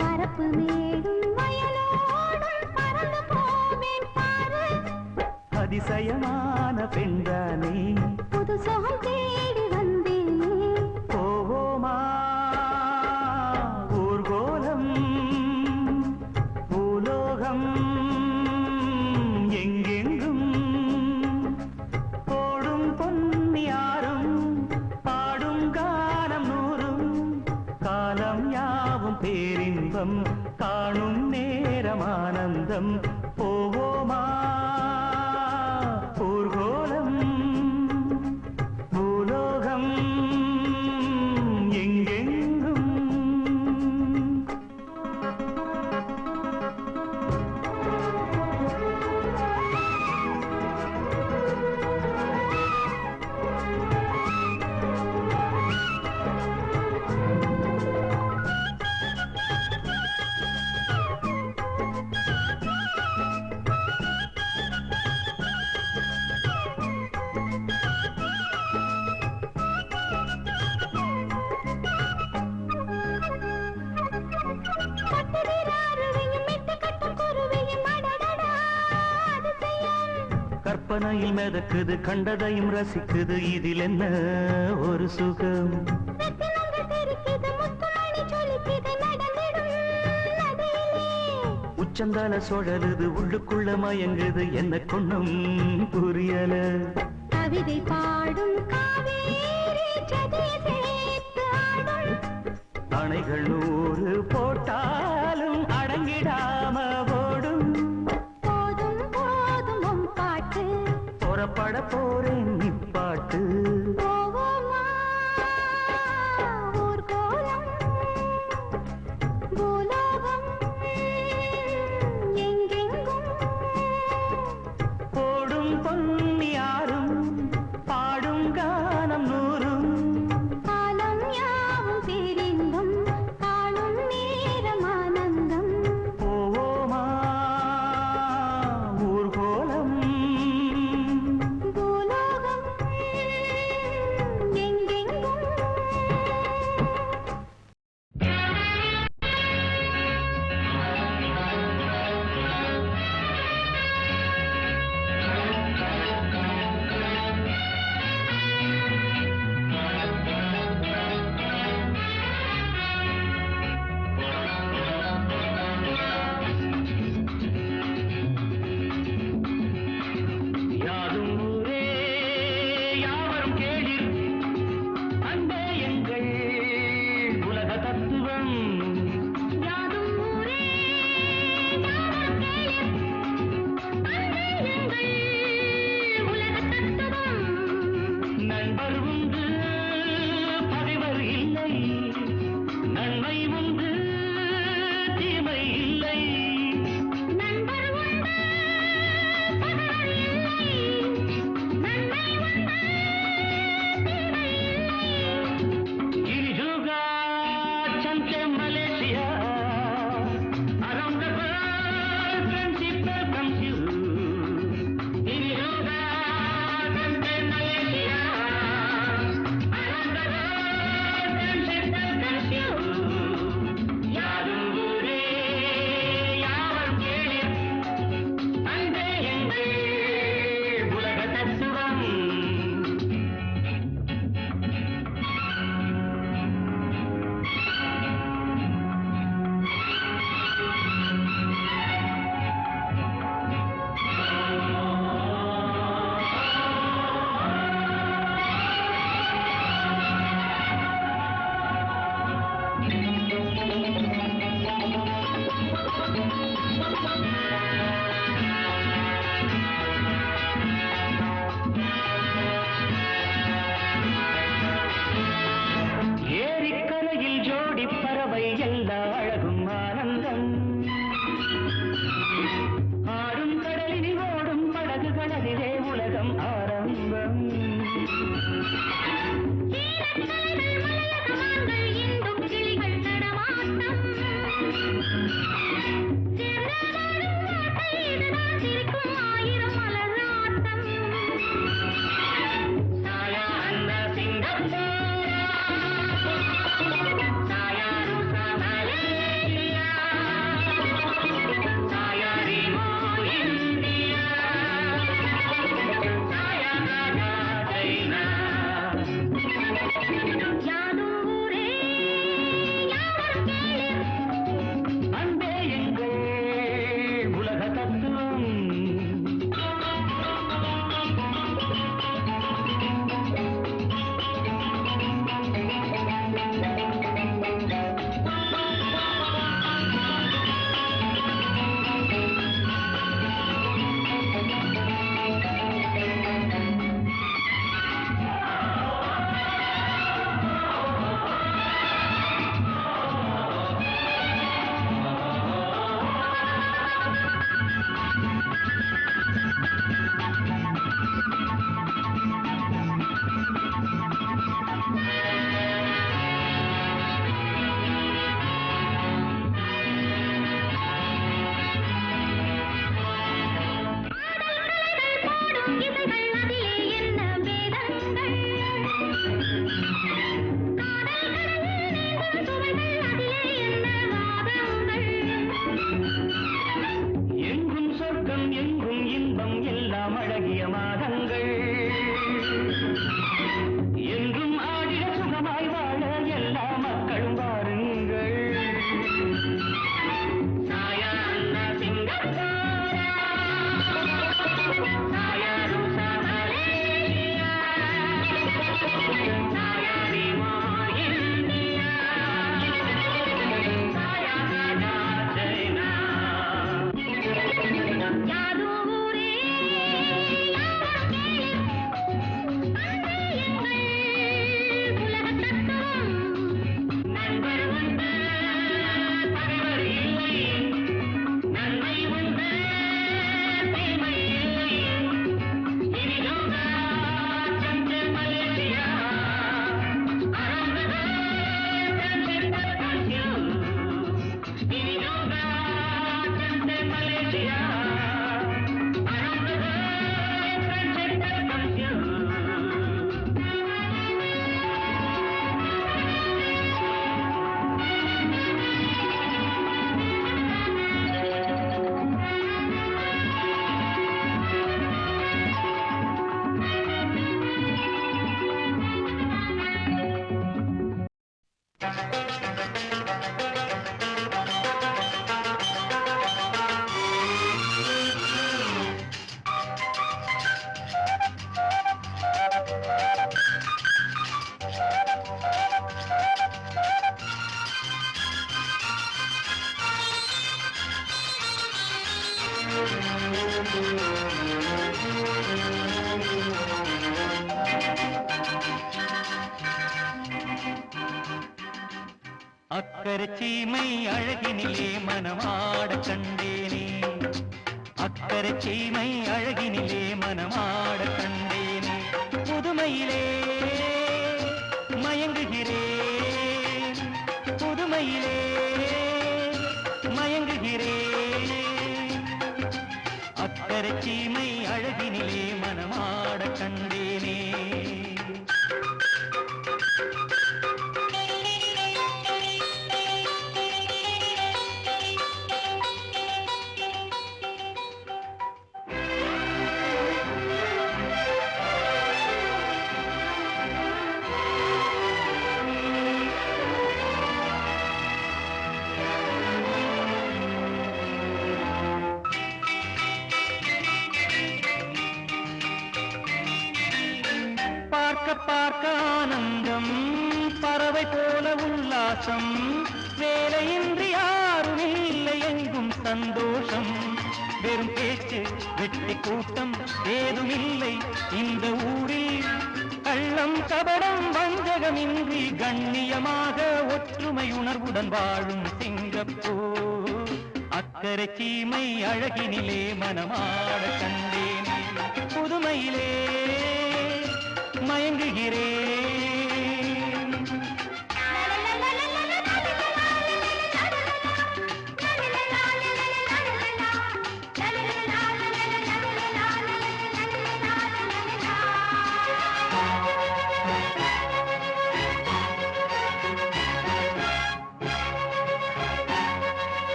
வரப்பு மேடும் வயலோடும் பறந்து போவேன் பாரு அதிசயமான பெண்தானே கற்பனையில் மிதக்குது, கண்டதையும் ரசிக்குது, இதில் என்ன ஒரு சுகம்? உச்சந்தால சுழலுது, உள்ளுக்குள்ள மயங்குது, என்ன கொண்ணும் புரியல. கவிதை பாடும் அணைகள் 100 போட்டாலும் அடங்கிடாம ஓடும். போதும் போதும் பாட்டு புறப்பட போறேன் நிப்பாட்டு. போவோமா ஊர்கோலம் பூலோகம் எங்கெங்கும் போடும் பொன்னி யாரும் பாடும் கானம் 100. காலம் யாவும் பிரிந்தும் காணும் நேரம் ஆனந்தம். போவோமா ஊர்கோலம் பூலோகம் எங்கெங்கும் யாதும் ஊரே யாவரும் கேளிர், அன்பே எங்கள் உலக தத்துவம். யாதும் ஊரே யாவரும் கேளிர், அன்பே எங்கள் உலகத் தத்துவம். நண்பர் உண்டு பகைவர் இல்லை, நன்மை உண்டு தீமை இல்லை. நண்பர் உண்டு பகைவர் இல்லை, நன்மை உண்டு தீமை இல்லை. Irijuga, Chante, Malaysia, around the world, friendship welcomes you. Irijuga, Chante, Malaysia, around the world, friendship welcomes you. யாரும் ஊரே யாவரும் கேளிர், அன்பே எங்கள் உலக தத்துவம். ஏரிக்கரையில் ஜோடி பறவை எல்லா அழகும் ஆனந்தம். ஆடும் கடலில் ஓடும் படகுகளிலே உலகம் ஆரம்பம். சீரக்கலைகள் மலையகமான்கள் இன்புக் கிளிகள் நடமாட்டம். சேர்ந்தவாழும் வாழ்க்கை இதுதான் சிரிக்கும் ஆயிரம் மலராட்டம். சாயா அண்ணா சிங்கப்பூரா, சாயா ருசா மலேசியா, சாயா ரிமோ இந்தியா, சாயா ராஜா சைனா. யாதும் ஊரே யாவரும் கேளிர், அன்பே எங்கள் உலக தத்துவம். பாடும் இசைகள் அதிலே என்ன வேதங்கள். காதல் கடலில் நீந்தும் சுவைகள் அதிலே என்ன வாதங்கள். எங்கும் சொர்க்கம் எங்கும் இன்பம் எல்லாம் அழகிய அக்கறை சீமை அழகினிலே மனமாட கண்டேனே அக்கறை சீமை அழகினிலே மனமாட கண்டேனே புதுமையிலே மயங்குகிறேன் புதுமையிலே மயங்குகிறேன் அக்கறை சீமை அழகினிலே மனமாட கண்டேனே பார்க்க ஆனந்தம் பறவை போல உல்லாசம் வேலையின்றி யாரும் இல்லை எங்கும் சந்தோஷம் வெறும் பேச்சு வெற்றி கூட்டம் ஏதும் இல்லை இந்த ஊரில் கள்ளம் கபடம் வஞ்சகமின்றி கண்ணியமாக ஒற்றுமை உணர்வுடன் வாழும் சிங்கப்பூர் அக்கறை சீமை அழகினிலே மனமாட கண்டேனே புதுமையிலே மயங்குகிறேன்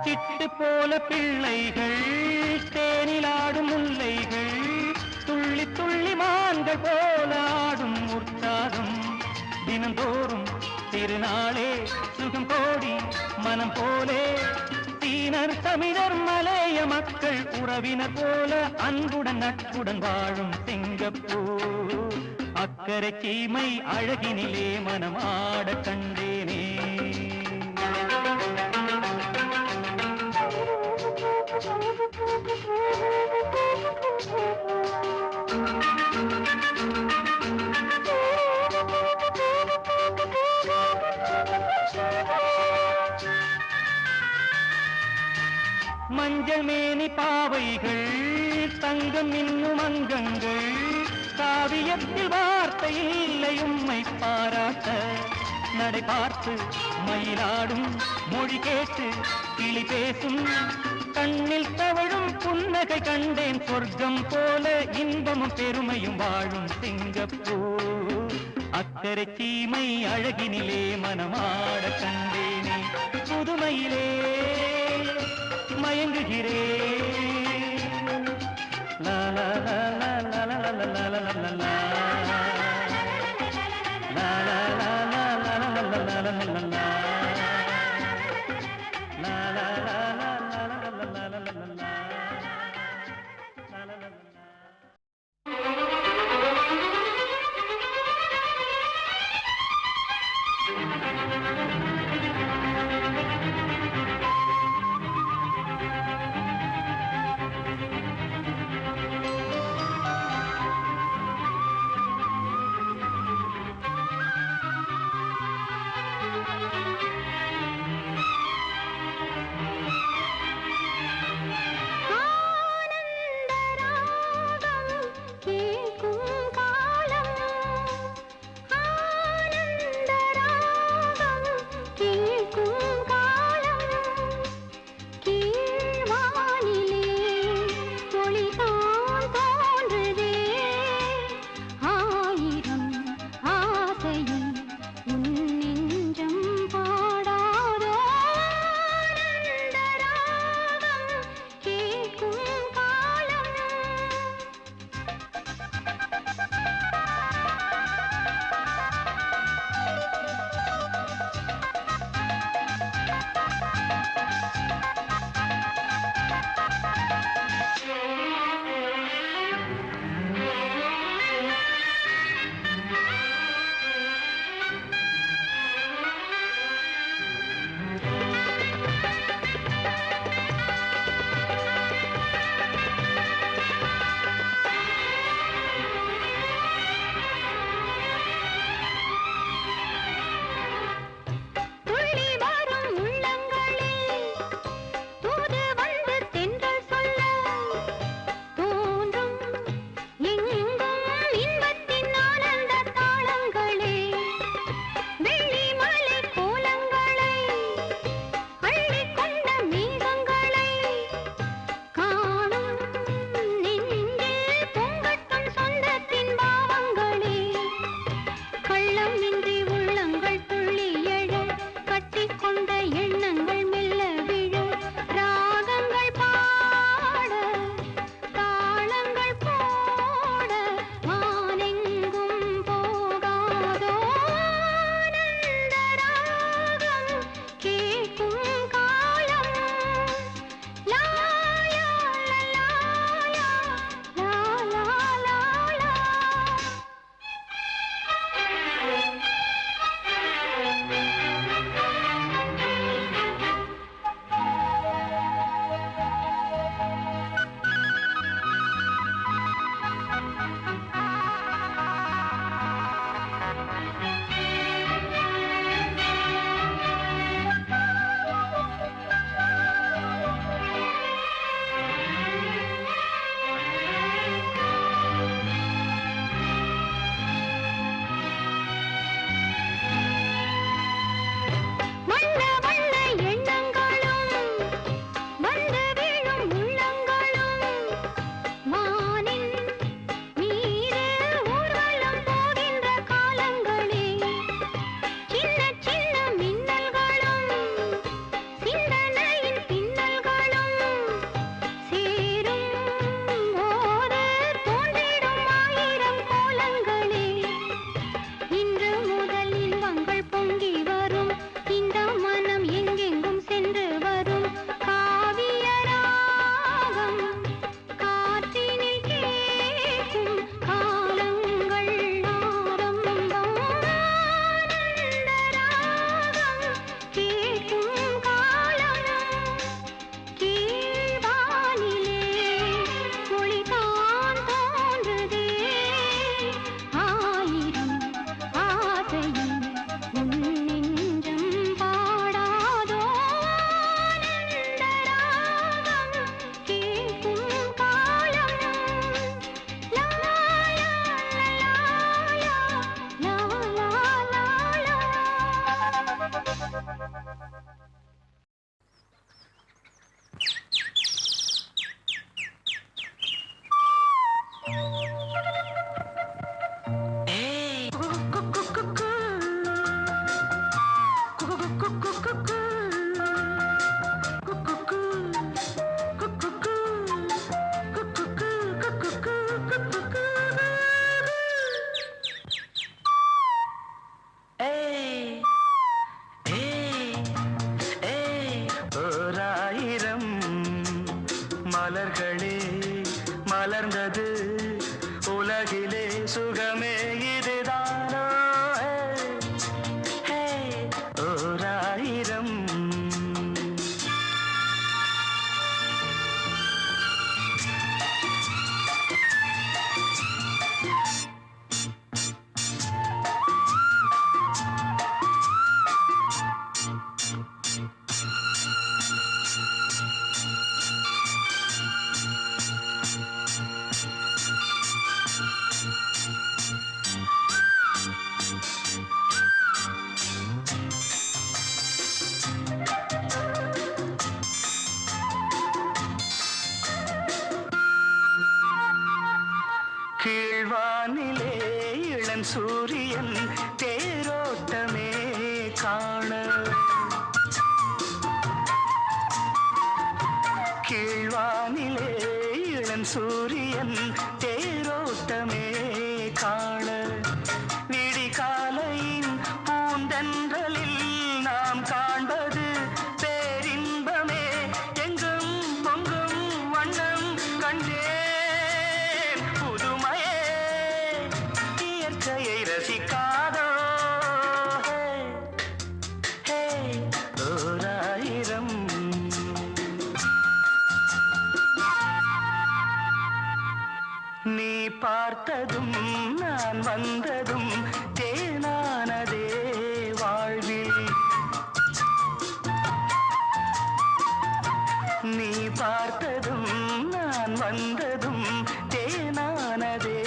சிட்டு போல பிள்ளைகள் தேனிலாடும் முல்லைகள் துள்ளி துள்ளி மான்கள் போல ஆடும் உற்சாகம் தினந்தோறும் திருநாளே சுகம் கோடி மனம் போலே சீனர் தமிழர் மலைய மக்கள் உறவினர் போல அன்புடன் நட்புடன் வாழும் சிங்கப்பூர் அக்கறை சீமை அழகினிலே மனமாட கண்டேனே மஞ்சள் மேனி பாவைகள் தங்கம் இன்னும் அங்கங்கள் காவியத்தில் வார்த்தை இல்லை உம்மை பாராட்ட நடை பார்த்து மயிலாடும் மொழி கேட்டு கிளி பேசும் கண்ணில் தவழும் புன்னகை கண்டேன் சொர்க்கம் போல இன்பமும் பெருமையும் வாழும் சிங்கப்பூர் அக்கறை சீமை அழகினிலே மனமாட கண்டேனே புதுமையிலே மயங்குகிறேன் லா லா லா லா லா லா லா லா லா லா லா லா சுகமே இதுதானோ ஹே, ஓராயிரம் கீழ்வானிலே இளம் சூரியன் தேரோட்டமே காண கீழ்வானிலே இளம் சூரியன் தேரோட்டமே காண விடிகாலையின் பூந்தென்றலில் நாம் காண்பது பேரின்பமே எங்கும் பொங்கும் வண்ணம் கண்டேன் புதுமையே இயற்கையை ரசிக்காதோ ஹே, ஓராயிரம் நீ பார்த்ததும் நான் வந்ததும் தேனானதே வாழ்வில் நீ பார்த்ததும் நான் வந்ததும் தேனானதே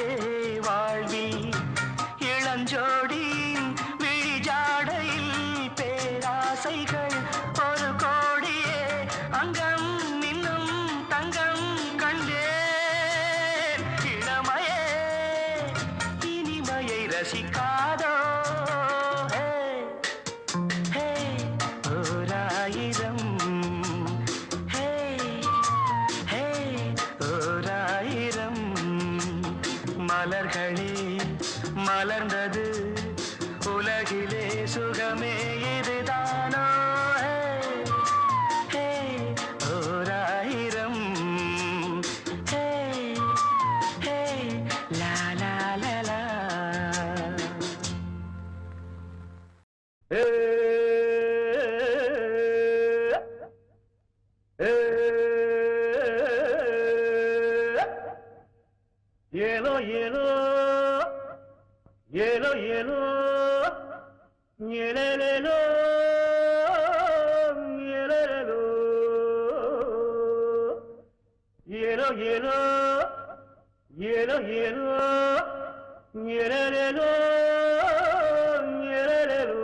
வாழ்வில் இளஞ்சோடியின் விழிஜாடையில் பேராசைகள் ஒரு கோடியே அங்கம் இன்னும் தங்கம் கண்டேன் இளமையே இனிமையை ரசிக்காதோ ஹே, ஹே, ஓராயிரம் ஹே, ஹே, ஓராயிரம் மலர்களே மலர்ந்தது உலகிலே சுகமே இதுதானோ ஹே, ஹே, ஓராயிரம் ஹே, ஹே, லா லா லா லா ஏனோ ஏனோ ஏனோ ஏனோ ஏனேனோ ஏனேனோ ஏனோ ஏனோ ஏனோ ஏனோ ஏனேனோ ஏனேனோ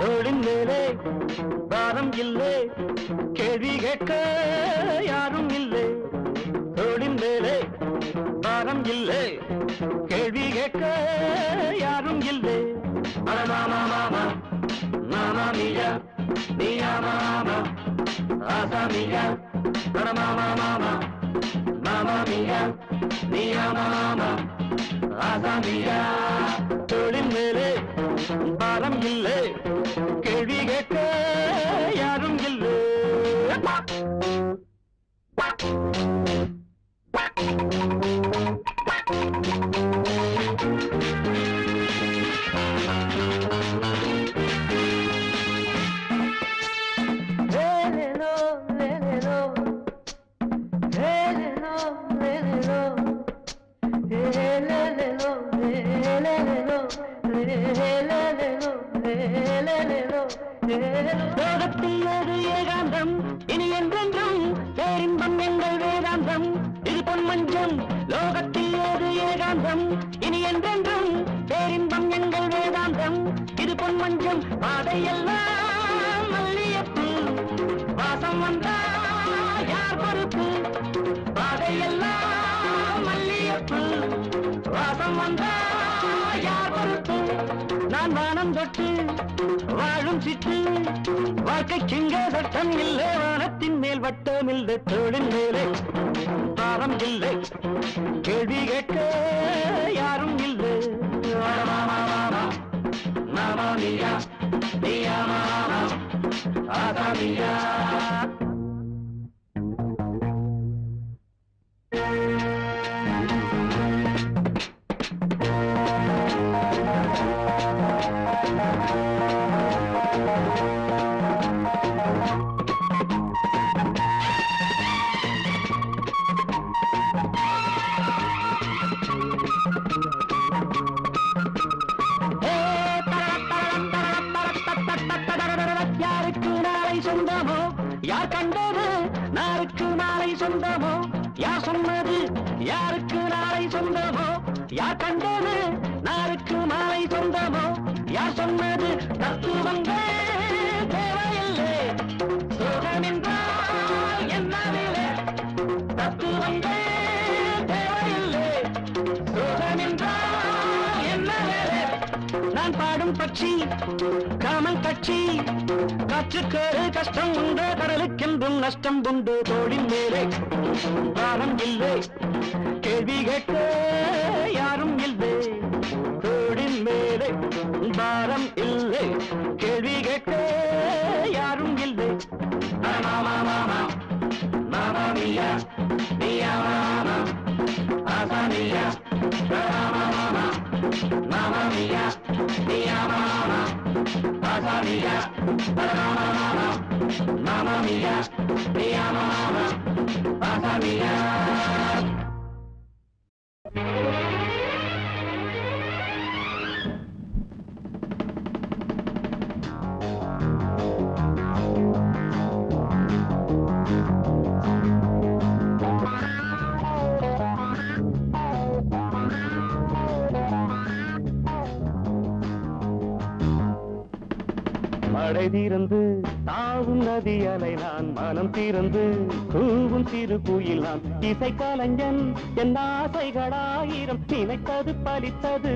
தோளின் மேலே பாரம் இல்லை கேள்வி கேட்க யாரும் இல்லை தோளின் மேலே பாரம் இல்லை கேள்வி கேட்க யாரும் இல்லை மாமா மாமா மாமா மியா மியா மாமா ஆசா மியா மாமா மாமா மாமா மியா மியா மாமா ஆசா மியா தோளின் மேலே பாரம் இல்லை கேள்வி கேட்க யாரும் இல்லை லோகத்தில் அது ஏகாந்தம் இனி என்றென்றும் பேரின்பம் எங்கள் வேதாந்தம் இது பொன்மஞ்சம் லோகத்தில் அது ஏகாந்தம் இனி என்றென்றும் பேரின்பம் எங்கள் வேதாந்தம் இது பொன்மஞ்சம் பாதையெல்லாம் மல்லியப்பு வாசம் வந்தா யார் பொறுப்பு பாதையெல்லாம் மல்லியப்பு வாசம் வந்தா யார் பொறுப்பு நான் வானம் தொட்டு வாழும் சிட்டு வாழ்க்கைக்கிங்க சட்டம் இல்லை வானத்தின் மேல் வட்டம் இல்லை தோளின் மேலே பாரம் இல்லை கேள்வி கேட்க யாரும் இல்லை மாமா மாமா நீயா நீயா மாமா ஆதா நீயா யாருக்கு நாளை சொந்தமோ யார் கண்டது நாருக்கு நாளை சொந்தமோ யார் சொன்னது யாருக்கு நாளை சொந்தமோ யார் கண்டது நாருக்கு நாளை சொந்தமோ யார் சொன்னது தத்துவங்கள் தேவையில்லை சோகம் என்றால் என்னவில்லை தத்துவங்கள் தேவையில்லை சோகம் என்றால் என்னவில்லை நான் பாடும் பட்சி காமல் கட்சி காற்றுக்கேறு கஷ்டம் உண்டு கடலுக்கென்றும் நஷ்டம் உண்டு தோளின் மேலே பாரம் இல்லை கேள்வி கேட்க யாரும் இல்லை தோளின் மேலே பாரம் இல்லை கேள்வி கேட்க யாரும் இல்லை மாமா மாமா மாமா நீயா நீயா மாமா ஆசா நீயா மாமா மாமா மாமா நீயா நீயா மாமா ஆசா நீயா மாமா மாமா மாமா நீயா நீயா மாமா ஆசா நீயா மழை தீர்ந்து தாவும் நதி அலை நான் மனம் தீர்ந்து கூவும் சிறு குயில் நான் இசை கலைஞன் என் ஆசைகளாயிரம் நினைத்தது பலித்தது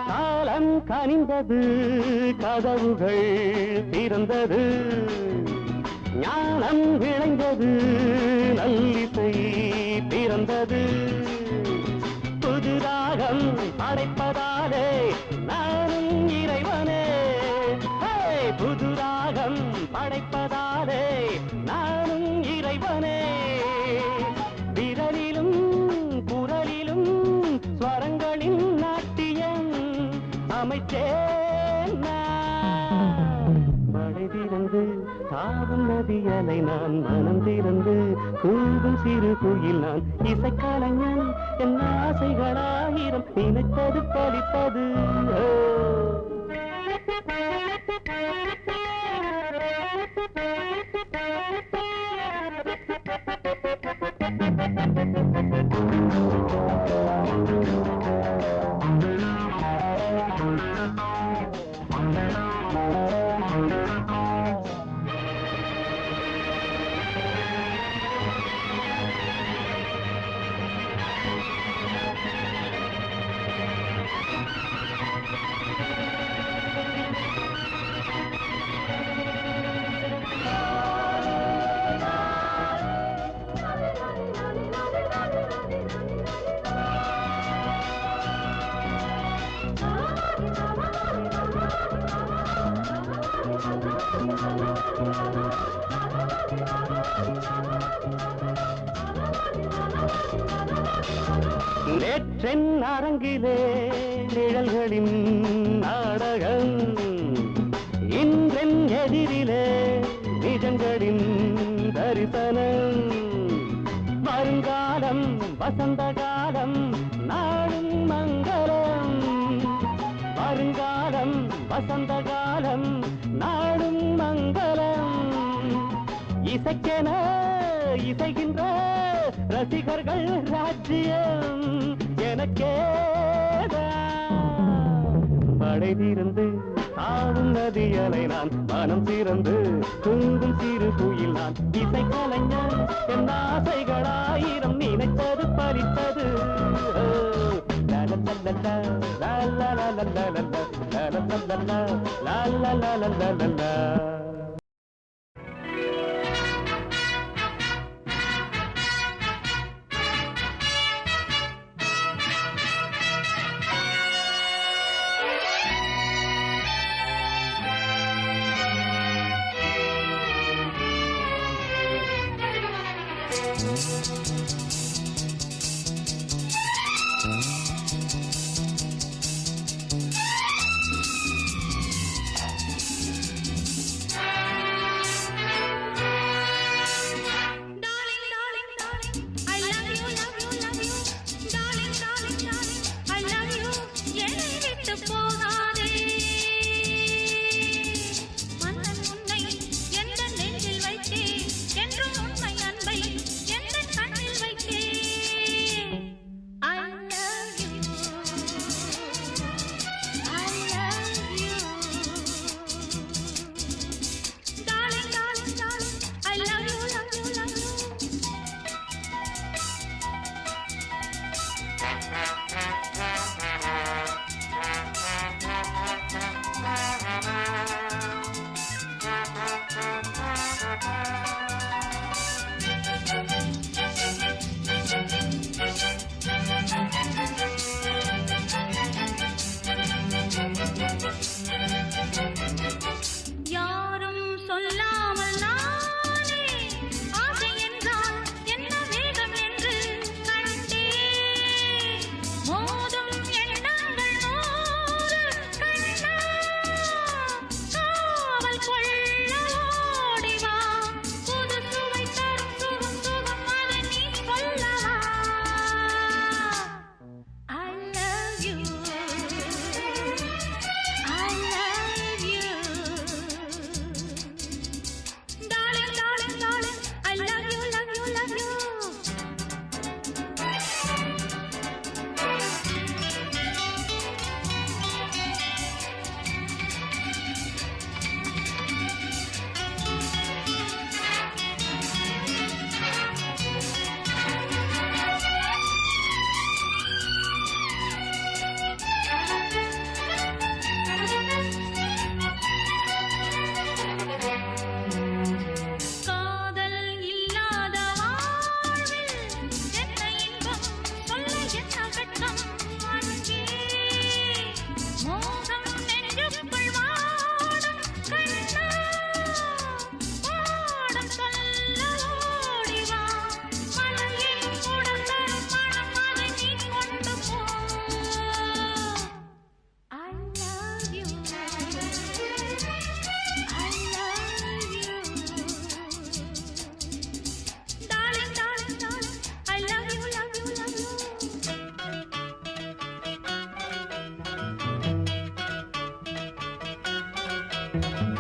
காலம் கனிந்தது கதவுகள் திறந்தது ஞானம் விளைந்தது நல்லிசை பிறந்தது புது ராகம் படைப்பதாலே நானும் இறைவனே புது ராகம் படைப்பதாலே நானும் இறைவனே விரலிலும் குரலிலும் ஸ்வரங்களின் நாட்டியம் அமைச்சேன் மழை திறந்து தாவும் நதியலை நான் மனம் திறந்து கூவும் சிறு குயில் நான் இசைக்கலைஞன் என் ஆசைகளாயிரம் நினைத்தது பலித்தது நேற்றென் அரங்கிலே நிழல்களின் நாடகம், இன்றென் எதிரிலே நிஜங்களின் தரிசனம். வருங்காலம் வசந்த காலம் நாடும் மங்களம், வருங்காலம் வசந்த காலம் நாடும் மங்களம். இசைக்கென இசைகின்ற ரசிகர்கள் ராஜ்யம் எனக்கேதான். மழை தீர்ந்து தாவும் நதியலை நான், மனம் திறந்து தூங்கும் சிறு குயில் நான். இசை கலைஞர் என் ஆசைகளாயிரம் நினைத்தது பறித்தது. you.